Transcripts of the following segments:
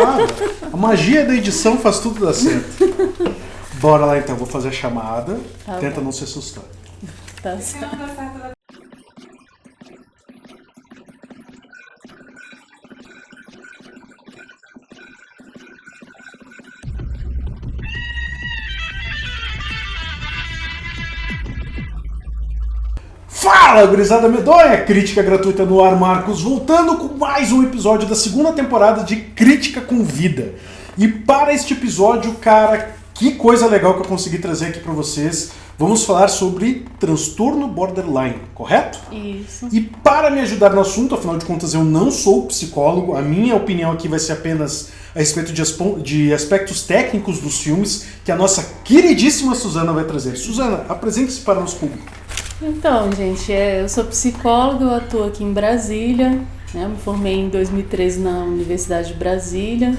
Claro. A magia da edição faz tudo dar certo. Bora lá então, vou fazer a chamada. Tá Tenta bom. não se assustar. Tá certo. Fala, gurizada medonha! Crítica gratuita no ar, Marcos, voltando com mais um episódio da segunda temporada de Crítica com Vida. E para este episódio, cara, que coisa legal que eu consegui trazer aqui para vocês. Vamos falar sobre transtorno borderline, correto? Isso. E para me ajudar no assunto, afinal de contas eu não sou psicólogo, a minha opinião aqui vai ser apenas a respeito de aspectos técnicos dos filmes que a nossa queridíssima Suzana vai trazer. Suzana, apresente-se para o nosso público. Então, gente, eu sou psicóloga, eu atuo aqui em Brasília, né? Eu me formei em 2013 na Universidade de Brasília.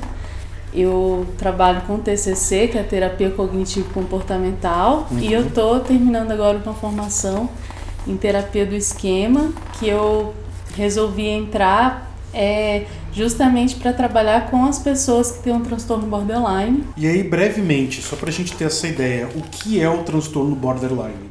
Eu trabalho com TCC, que é Terapia Cognitivo-Comportamental, e eu estou terminando agora uma formação em Terapia do Esquema, que eu resolvi entrar justamente para trabalhar com as pessoas que têm um transtorno borderline. E aí, brevemente, só pra gente ter essa ideia, o que é o transtorno borderline?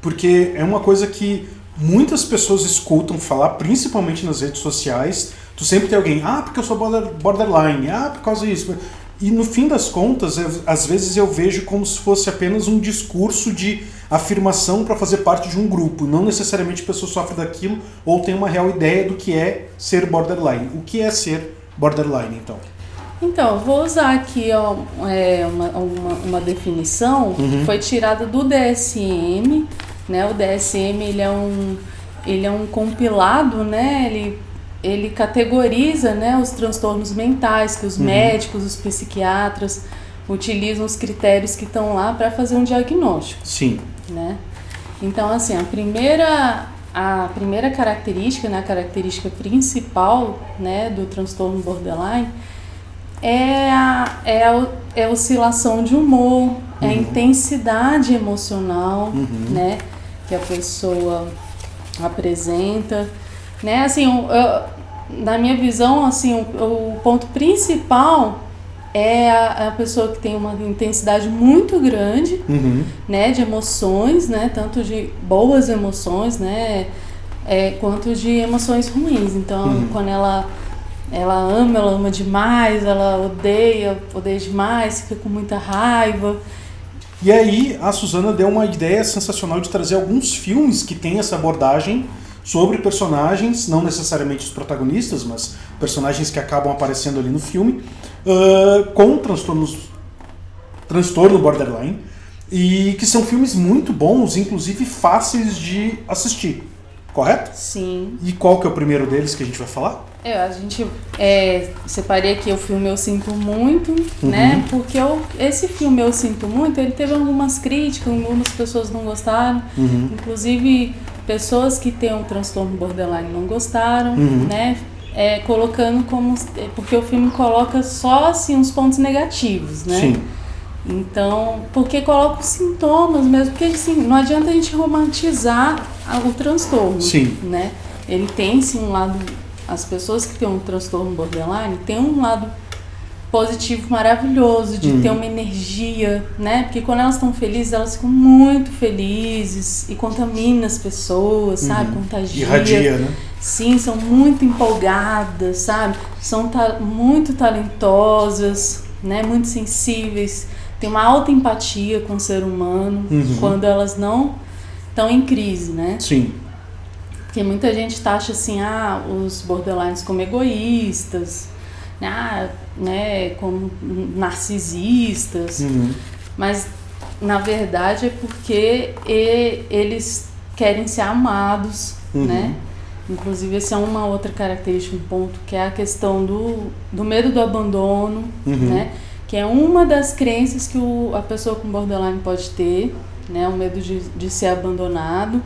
Porque é uma coisa que muitas pessoas escutam falar, principalmente nas redes sociais. Tu sempre tem alguém, porque eu sou borderline, por causa disso. E no fim das contas, às vezes eu vejo como se fosse apenas um discurso de afirmação para fazer parte de um grupo. Não necessariamente a pessoa sofre daquilo ou tem uma real ideia do que é ser borderline. O que é ser borderline, então? Então, vou usar aqui uma definição que foi tirada do DSM, né? O DSM ele é um compilado, né? Ele categoriza, né, os transtornos mentais que os médicos, os psiquiatras utilizam, os critérios que estão lá para fazer um diagnóstico. Sim. Né? Então, assim, a primeira característica, né, a característica principal, né, do transtorno borderline é a oscilação de humor, é a intensidade emocional, né, que a pessoa apresenta, né, assim, na minha visão, assim, o ponto principal é a pessoa que tem uma intensidade muito grande, né, de emoções, né, tanto de boas emoções, né, quanto de emoções ruins. Então, quando ela ama demais, ela odeia demais, fica com muita raiva. E aí, a Suzana deu uma ideia sensacional de trazer alguns filmes que têm essa abordagem sobre personagens, não necessariamente os protagonistas, mas personagens que acabam aparecendo ali no filme, com transtorno borderline, e que são filmes muito bons, inclusive fáceis de assistir, correto? Sim. E qual que é o primeiro deles que a gente vai falar? Separei aqui o filme Eu Sinto Muito, né? Porque esse filme Eu Sinto Muito, ele teve algumas críticas, algumas pessoas não gostaram, inclusive pessoas que têm um transtorno borderline não gostaram, né? Colocando como... Porque o filme coloca só, assim, uns pontos negativos, né? Sim. Então, porque coloca os sintomas mesmo, porque, assim, não adianta a gente romantizar o transtorno, Sim. né? Ele tem, sim, um lado... As pessoas que têm um transtorno borderline têm um lado positivo maravilhoso, de ter uma energia, né? Porque quando elas estão felizes, elas ficam muito felizes e contaminam as pessoas, sabe? Contagia. Irradia, né? Sim, são muito empolgadas, sabe? São muito talentosas, né? Muito sensíveis, tem uma alta empatia com o ser humano quando elas não estão em crise, né? Sim. Porque muita gente taxa assim, os borderlines como egoístas, né, como narcisistas, mas na verdade é porque eles querem ser amados, né? Inclusive essa é uma outra característica, um ponto, que é a questão do medo do abandono, né? Que é uma das crenças que a pessoa com borderline pode ter, né? O medo de ser abandonado.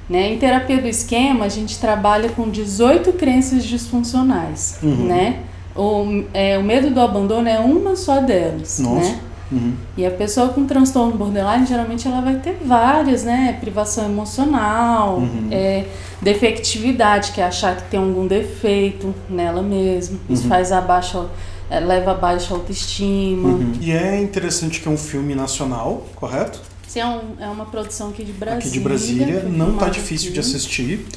Né? Em terapia do esquema, a gente trabalha com 18 crenças disfuncionais, né? O medo do abandono é uma só delas, né? E a pessoa com transtorno borderline, geralmente ela vai ter várias, né? Privação emocional, defectividade, que é achar que tem algum defeito nela mesma. Isso faz leva a baixa autoestima. E é interessante que é um filme nacional, correto? Sim, é uma produção aqui de Brasília. Aqui de Brasília, não tá difícil de assistir.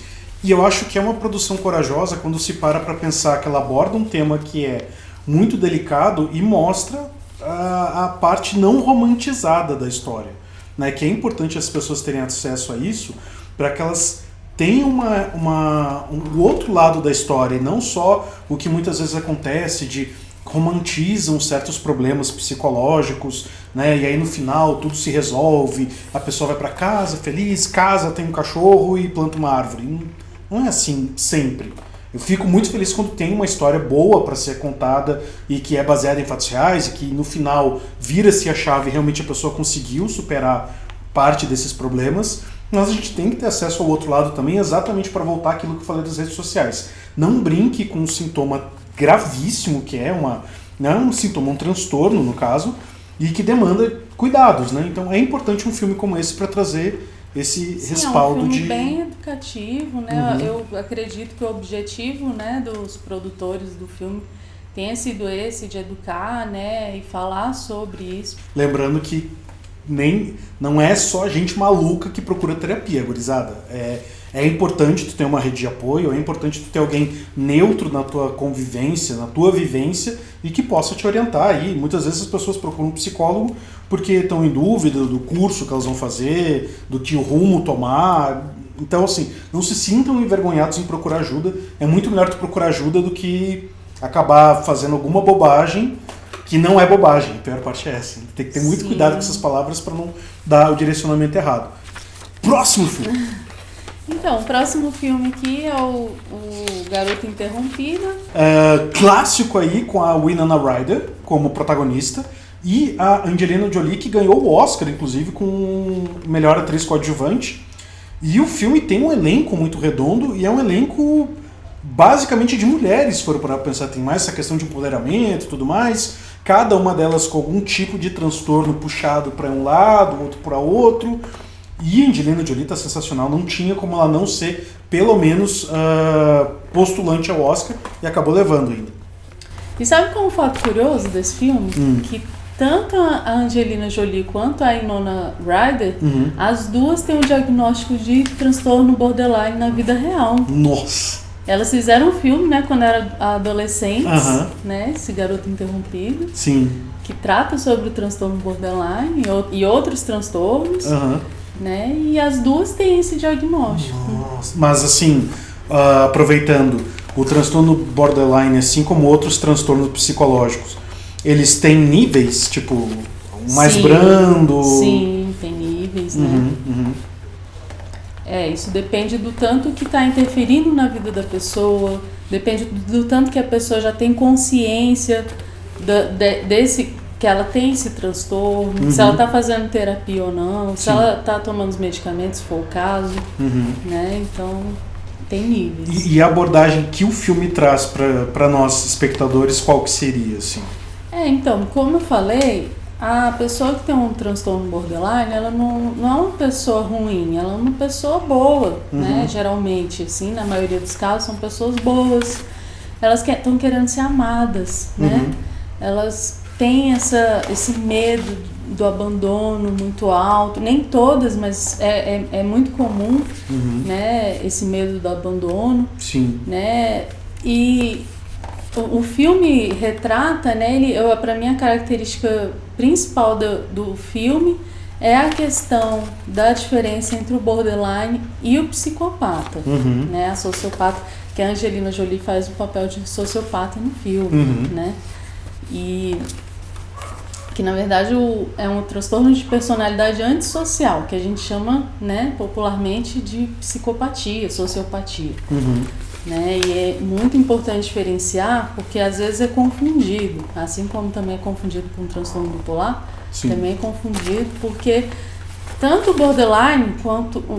E eu acho que é uma produção corajosa quando se para pensar que ela aborda um tema que é muito delicado e mostra a parte não romantizada da história, né? Que é importante as pessoas terem acesso a isso para que elas tenham um outro lado da história, e não só o que muitas vezes acontece de romantizam certos problemas psicológicos, né? E aí no final tudo se resolve, a pessoa vai para casa feliz, casa, tem um cachorro e planta uma árvore. Não é assim sempre. Eu fico muito feliz quando tem uma história boa para ser contada e que é baseada em fatos reais e que no final vira-se a chave e realmente a pessoa conseguiu superar parte desses problemas. Mas a gente tem que ter acesso ao outro lado também, exatamente para voltar àquilo que eu falei das redes sociais. Não brinque com um sintoma gravíssimo que é um sintoma, um transtorno no caso, e que demanda cuidados, né? Então é importante um filme como esse para trazer esse respaldo. É um filme bem educativo, né? Eu acredito que o objetivo, né, dos produtores do filme tenha sido esse, de educar, né, e falar sobre isso. Lembrando que não é só gente maluca que procura terapia, gurizada. É importante tu ter uma rede de apoio, é importante tu ter alguém neutro na tua convivência, na tua vivência e que possa te orientar aí. Muitas vezes as pessoas procuram um psicólogo porque estão em dúvida do curso que elas vão fazer, do que rumo tomar. Então, assim, não se sintam envergonhados em procurar ajuda. É muito melhor tu procurar ajuda do que acabar fazendo alguma bobagem que não é bobagem. A pior parte é essa. Tem que ter muito cuidado com essas palavras para não dar o direcionamento errado. Próximo filme. Então, o próximo filme aqui é o Garota Interrompida. Clássico aí, com a Winona Ryder como protagonista e a Angelina Jolie, que ganhou o Oscar, inclusive, com melhor atriz coadjuvante. E o filme tem um elenco muito redondo e é um elenco basicamente de mulheres, se for para pensar. Tem mais essa questão de empoderamento e tudo mais. Cada uma delas com algum tipo de transtorno puxado para um lado, outro para outro. E a Angelina Jolie tá sensacional, não tinha como ela não ser, pelo menos, postulante ao Oscar, e acabou levando ainda. E sabe qual é um fato curioso desse filme? Que tanto a Angelina Jolie quanto a Winona Ryder, as duas têm um diagnóstico de transtorno borderline na vida real. Nossa! Elas fizeram um filme, né, quando eram adolescentes, né, esse Garoto Interrompido. Sim. Que trata sobre o transtorno borderline e outros transtornos. Né? E as duas têm esse diagnóstico. Nossa. Mas assim, aproveitando, o transtorno borderline, assim como outros transtornos psicológicos, eles têm níveis, tipo, mais brando? Sim, tem níveis, né? Isso depende do tanto que está interferindo na vida da pessoa, depende do tanto que a pessoa já tem consciência desse, que ela tem esse transtorno, se ela está fazendo terapia ou não, se ela está tomando os medicamentos, se for o caso, né? Então, tem níveis. E a abordagem que o filme traz para nós, espectadores, qual que seria, assim? Então, como eu falei, a pessoa que tem um transtorno borderline, ela não é uma pessoa ruim, ela é uma pessoa boa, né? Geralmente, assim, na maioria dos casos, são pessoas boas. Elas estão querendo ser amadas, né? Elas têm esse medo do abandono muito alto, nem todas, mas é muito comum, né, esse medo do abandono. Sim. Né, e o filme retrata, né, para mim a característica principal do filme é a questão da diferença entre o borderline e o psicopata, né, a sociopata, que a Angelina Jolie faz o papel de sociopata no filme, né, e que na verdade é um transtorno de personalidade antissocial, que a gente chama, né, popularmente de psicopatia, sociopatia. Né? E é muito importante diferenciar, porque às vezes é confundido, assim como também é confundido com um transtorno bipolar, também é confundido porque tanto o borderline,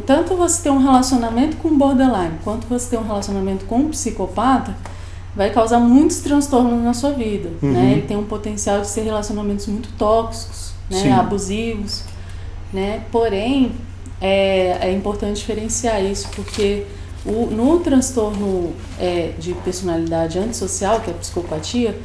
tanto você ter um relacionamento com o borderline, quanto você ter um relacionamento com um psicopata, vai causar muitos transtornos na sua vida, né? Ele tem um potencial de ser relacionamentos muito tóxicos, né? Abusivos, né? Porém, é importante diferenciar isso, porque no transtorno de personalidade antissocial, que é a psicopatia,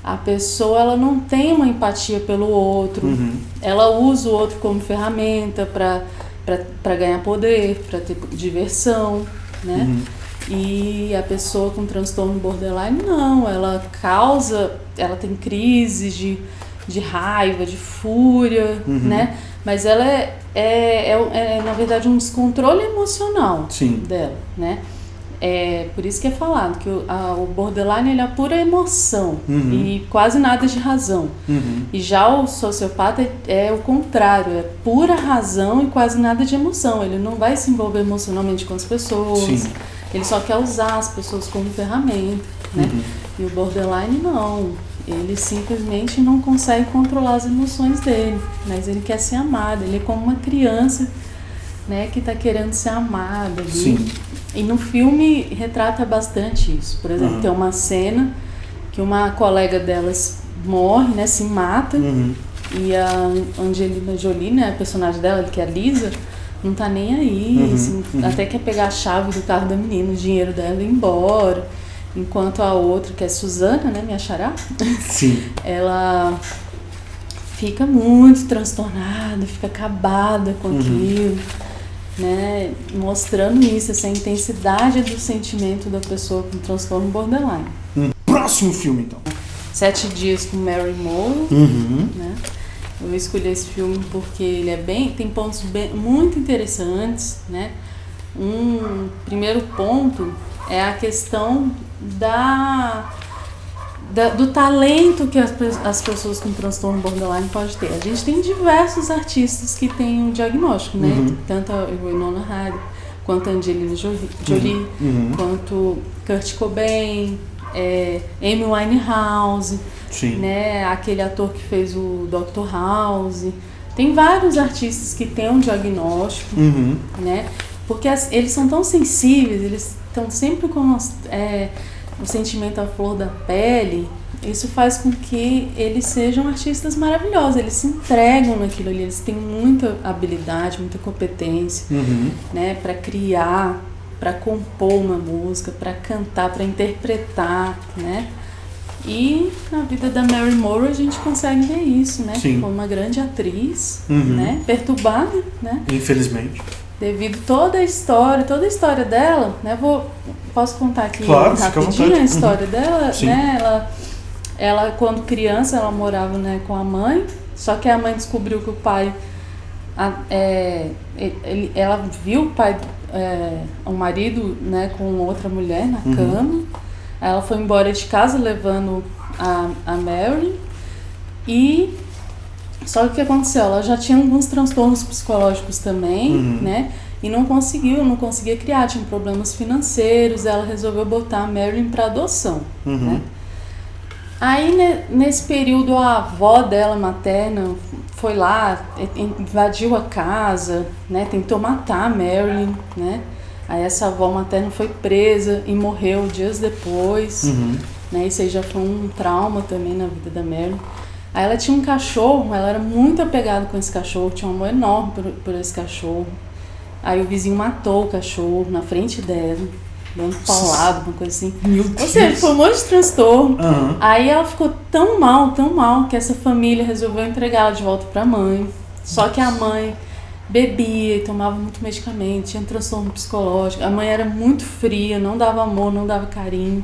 a pessoa ela não tem uma empatia pelo outro, ela usa o outro como ferramenta para ganhar poder, para ter diversão, né? E a pessoa com transtorno borderline não, ela tem crises de raiva, de fúria, né? Mas ela é na verdade um descontrole emocional dela, né? Por isso que é falado que o borderline ele é pura emoção e quase nada de razão. E já o sociopata é o contrário, é pura razão e quase nada de emoção. Ele não vai se envolver emocionalmente com as pessoas, ele só quer usar as pessoas como ferramenta, né? E o borderline não, ele simplesmente não consegue controlar as emoções dele, mas ele quer ser amado, ele é como uma criança, né, que está querendo ser amada ali. Sim. E no filme retrata bastante isso. Por exemplo, tem uma cena que uma colega delas morre, né, se mata, e a Angelina Jolie, né, a personagem dela, que é a Lisa, não tá nem aí, assim, até quer pegar a chave do carro da menina, o dinheiro dela e ir embora. Enquanto a outra, que é Suzana, né, minha xará, ela fica muito transtornada, fica acabada com aquilo, né, mostrando isso, essa intensidade do sentimento da pessoa com transtorno borderline. Próximo filme, então. 7 Dias com Mary Moore, né? Eu escolhi esse filme porque ele tem pontos muito interessantes, né? Um primeiro ponto é a questão do talento que as pessoas com transtorno borderline podem ter. A gente tem diversos artistas que têm o diagnóstico, né? Tanto a Winona Ryder, quanto a Angelina Jolie, quanto Kurt Cobain, Amy Winehouse, né? Aquele ator que fez o Dr. House. Tem vários artistas que têm um diagnóstico, né? Porque eles são tão sensíveis, eles estão sempre com o sentimento à flor da pele. Isso faz com que eles sejam artistas maravilhosos, eles se entregam naquilo ali, eles têm muita habilidade, muita competência, né, para criar, para compor uma música, para cantar, para interpretar, né? E na vida da Mary Moore a gente consegue ver isso, né? Como uma grande atriz, né? Perturbada, né? Infelizmente. Devido toda a história dela, né? Posso contar aqui rapidinho a história dela, né? Ela quando criança ela morava, né, com a mãe, só que a mãe descobriu que o pai, ela viu o marido, né, com outra mulher na cama. Ela foi embora de casa levando a Mary só que o que aconteceu? Ela já tinha alguns transtornos psicológicos também, né? E não conseguia criar, tinha problemas financeiros. Ela resolveu botar a Marilyn para adoção, né? Aí, nesse período, a avó dela, materna, foi lá, invadiu a casa, né? Tentou matar a Marilyn, né? Aí essa avó materna foi presa e morreu dias depois, né? Isso aí já foi um trauma também na vida da Marilyn. Aí ela tinha um cachorro, ela era muito apegada com esse cachorro, tinha um amor enorme por esse cachorro. Aí o vizinho matou o cachorro na frente dela, dando paulado, uma coisa assim. Ou seja, foi um monte de transtorno. Aí ela ficou tão mal, que essa família resolveu entregá-la de volta pra mãe. Só que a mãe bebia e tomava muito medicamento, tinha transtorno psicológico. A mãe era muito fria, não dava amor, não dava carinho.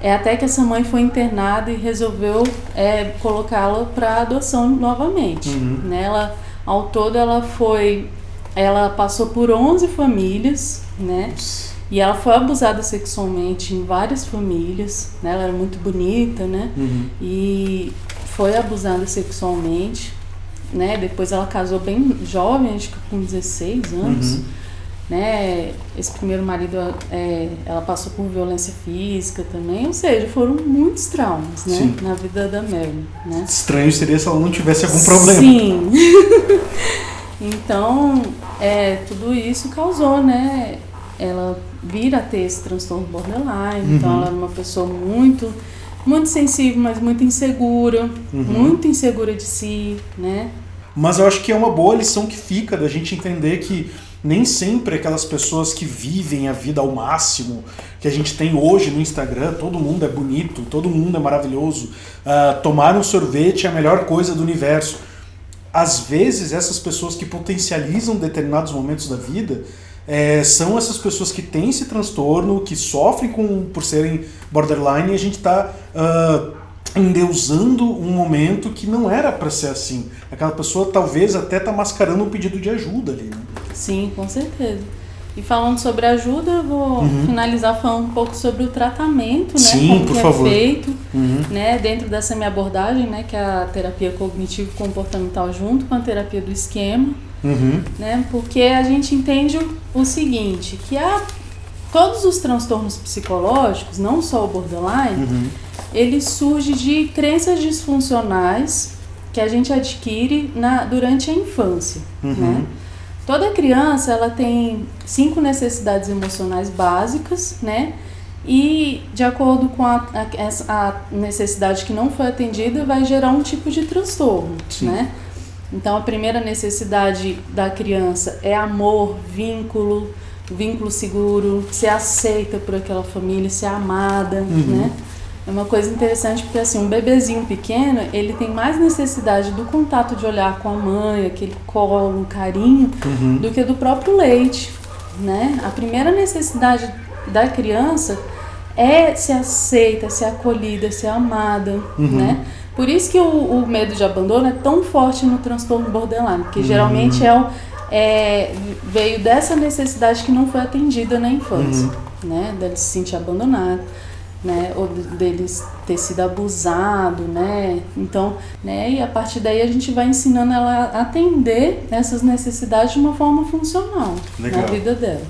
Até que essa mãe foi internada e resolveu colocá-la para adoção novamente. Né? Ao todo ela passou por 11 famílias, né? E ela foi abusada sexualmente em várias famílias, né? Ela era muito bonita, né? E foi abusada sexualmente, né? Depois ela casou bem jovem, acho que com 16 anos. Né? Esse primeiro marido, ela passou por violência física também, ou seja, foram muitos traumas, né? Na vida da Mary, né? Estranho seria se ela não tivesse algum problema. Sim. Então, tudo isso causou, né? Ela vir a ter esse transtorno borderline. Então ela era uma pessoa muito, muito sensível, mas muito insegura de si, né? Mas eu acho que é uma boa lição que fica da gente entender que nem sempre aquelas pessoas que vivem a vida ao máximo, que a gente tem hoje no Instagram, todo mundo é bonito, todo mundo é maravilhoso, tomar um sorvete é a melhor coisa do universo. Às vezes, essas pessoas que potencializam determinados momentos da vida são essas pessoas que têm esse transtorno, que sofrem por serem borderline, e a gente está endeusando um momento que não era para ser assim. Aquela pessoa talvez até está mascarando um pedido de ajuda ali, né? Sim, com certeza. E falando sobre ajuda, eu vou finalizar falando um pouco sobre o tratamento, né? Sim, como por que favor. É feito, né? Dentro dessa minha abordagem, né? Que é a terapia cognitivo-comportamental junto com a terapia do esquema, né? Porque a gente entende o seguinte, que todos os transtornos psicológicos, não só o borderline, ele surge de crenças disfuncionais que a gente adquire durante a infância, né? Toda criança, ela tem 5 necessidades emocionais básicas, né? E de acordo com a necessidade que não foi atendida, vai gerar um tipo de transtorno, né? Então, a primeira necessidade da criança é amor, vínculo seguro, ser aceita por aquela família, ser amada, né? É uma coisa interessante porque, assim, um bebezinho pequeno, ele tem mais necessidade do contato de olhar com a mãe, aquele colo, um carinho, do que do próprio leite, né? A primeira necessidade da criança é ser aceita, ser acolhida, ser amada, né? Por isso que o medo de abandono é tão forte no transtorno borderline, porque geralmente veio dessa necessidade que não foi atendida na infância, né? Dele se sentir abandonado, né, ou deles ter sido abusado, né, então, né, e a partir daí a gente vai ensinando ela a atender essas necessidades de uma forma funcional. Legal. Na vida dela.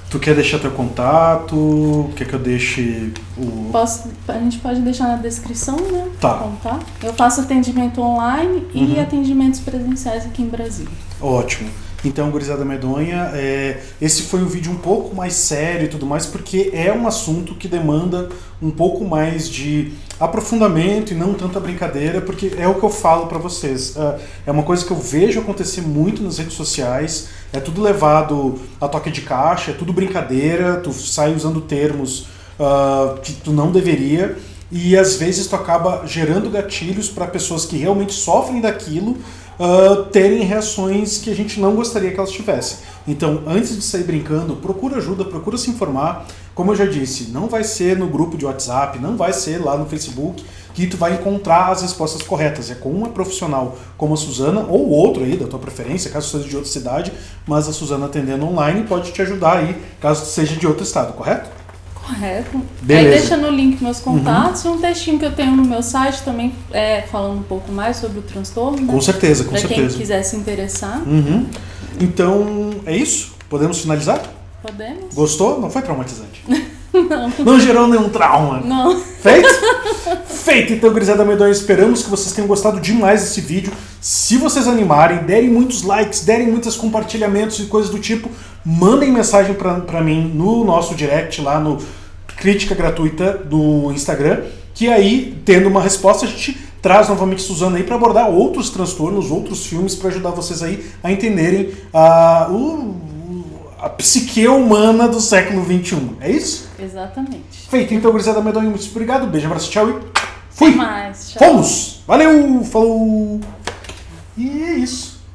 Tu quer deixar teu contato? Quer que eu deixe a gente pode deixar na descrição, né? Tá. Contar. Eu faço atendimento online e atendimentos presenciais aqui em Brasília. Ótimo. Então, gurizada medonha, esse foi um vídeo um pouco mais sério e tudo mais, porque é um assunto que demanda um pouco mais de aprofundamento e não tanta brincadeira, porque é o que eu falo pra vocês. É uma coisa que eu vejo acontecer muito nas redes sociais, é tudo levado a toque de caixa, é tudo brincadeira, tu sai usando termos que tu não deveria, e às vezes tu acaba gerando gatilhos para pessoas que realmente sofrem daquilo, terem reações que a gente não gostaria que elas tivessem. Então, antes de sair brincando, procura ajuda, procura se informar. Como eu já disse, não vai ser no grupo de WhatsApp, não vai ser lá no Facebook que tu vai encontrar as respostas corretas. É com uma profissional como a Suzana, ou outro aí da tua preferência, caso seja de outra cidade, mas a Suzana atendendo online pode te ajudar aí, caso seja de outro estado, correto? Correto. Beleza. Aí deixa no link meus contatos e um textinho que eu tenho no meu site também, falando um pouco mais sobre o transtorno. Né? Com certeza, com pra certeza. Quem quiser se interessar. Então, é isso? Podemos finalizar? Podemos. Gostou? Não foi traumatizante? Não. Não gerou nenhum trauma? Não. Feito? Feito! Então, gurizada medonha, esperamos que vocês tenham gostado demais desse vídeo. Se vocês animarem, derem muitos likes, derem muitos compartilhamentos e coisas do tipo, mandem mensagem pra mim no nosso direct lá no Crítica Gratuita do Instagram, que aí, tendo uma resposta, a gente traz novamente Suzana aí para abordar outros transtornos, outros filmes, para ajudar vocês aí a entenderem a psique humana do século XXI. É isso? Exatamente. Feito. Então, gurizada medonha, muito obrigado. Beijo, abraço, tchau e fui! Até mais. Tchau. Fomos! Valeu! Falou! E é isso.